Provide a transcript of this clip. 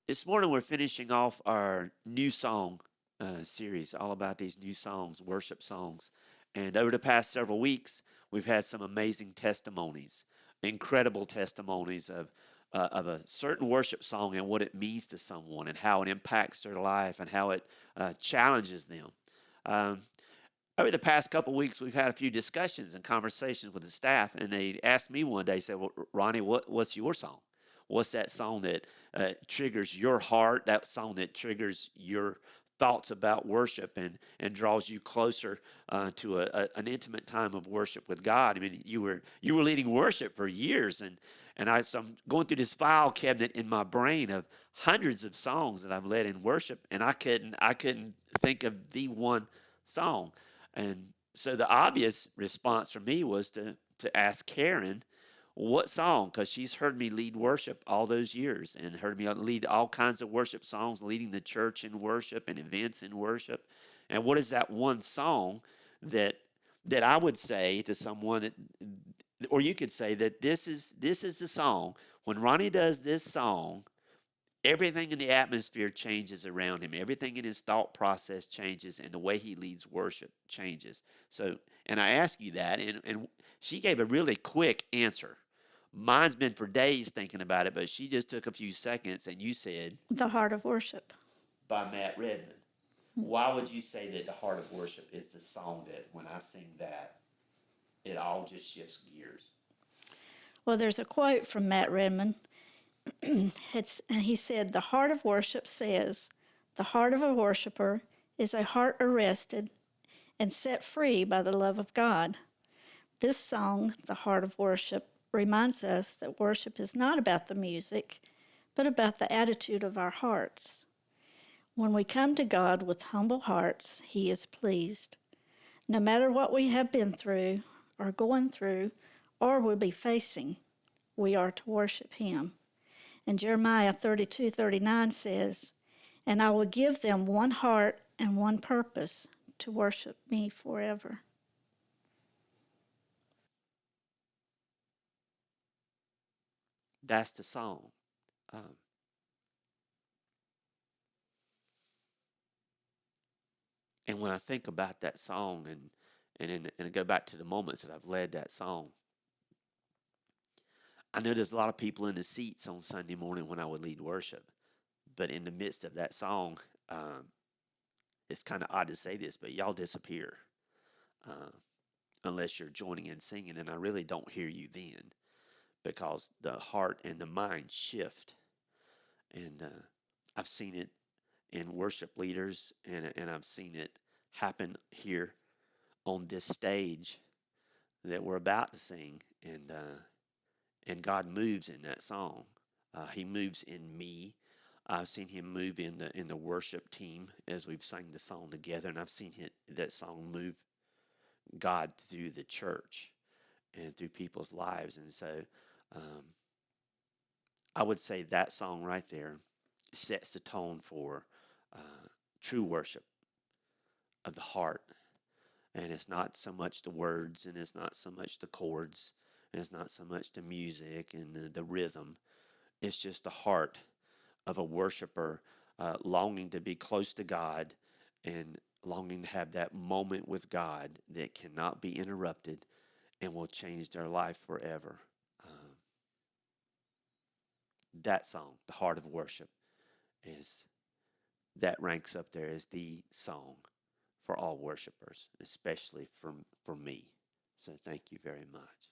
This morning we're finishing off our new song series, all about these new songs, worship songs. And over the past several weeks, we've had some amazing testimonies, incredible testimonies of a certain worship song and what it means to someone and how it impacts their life and how it challenges them. Um, Over the past couple of weeks, we've had a few discussions and conversations with the staff, and they asked me one day, said, "Well, Ronnie, what's your song? What's that song that triggers your heart? That song that triggers your thoughts about worship and draws you closer to an intimate time of worship with God?" I mean, you were leading worship for years, so I'm going through this file cabinet in my brain of hundreds of songs that I've led in worship, and I couldn't think of the one song. And so the obvious response for me was to ask Karen what song, because she's heard me lead worship all those years and heard me lead all kinds of worship songs, leading the church in worship and events in worship. And what is that one song that I would say to someone that, or you could say that this is the song. When Ronnie does this song, everything in the atmosphere changes around him. Everything in his thought process changes, and the way he leads worship changes. So, and I asked you that, and she gave a really quick answer. Mine's been for days thinking about it, but she just took a few seconds, and you said, The Heart of Worship. by Matt Redman. Why would you say that the heart of worship is the song that when I sing that, it all just shifts gears? Well, there's a quote from Matt Redman. And he said, "The heart of worship says, the heart of a worshiper is a heart arrested and set free by the love of God." This song, The Heart of Worship, reminds us that worship is not about the music, but about the attitude of our hearts. When we come to God with humble hearts, He is pleased. No matter what we have been through, or going through, or will be facing, we are to worship Him. And Jeremiah 32:39 says, "And I will give them one heart and one purpose to worship me forever." That's the song. Um, and when I think about that song and go back to the moments that I've led that song, I know there's a lot of people in the seats on Sunday morning when I would lead worship, but in the midst of that song, um, it's kind of odd to say this, but y'all disappear uh, unless you're joining in singing, and I really don't hear you then because the heart and the mind shift, and I've seen it in worship leaders, and I've seen it happen here on this stage that we're about to sing, and God moves in that song. He moves in me. I've seen Him move in the worship team as we've sang the song together, and I've seen that song move God through the church and through people's lives. And so um, I would say that song right there sets the tone for true worship of the heart. And it's not so much the words, and it's not so much the chords, and it's not so much the music and the rhythm. It's just the heart of a worshiper longing to be close to God and longing to have that moment with God that cannot be interrupted and will change their life forever. Um, that song, The Heart of Worship, is that ranks up there as the song for all worshipers, especially for me. So thank you very much.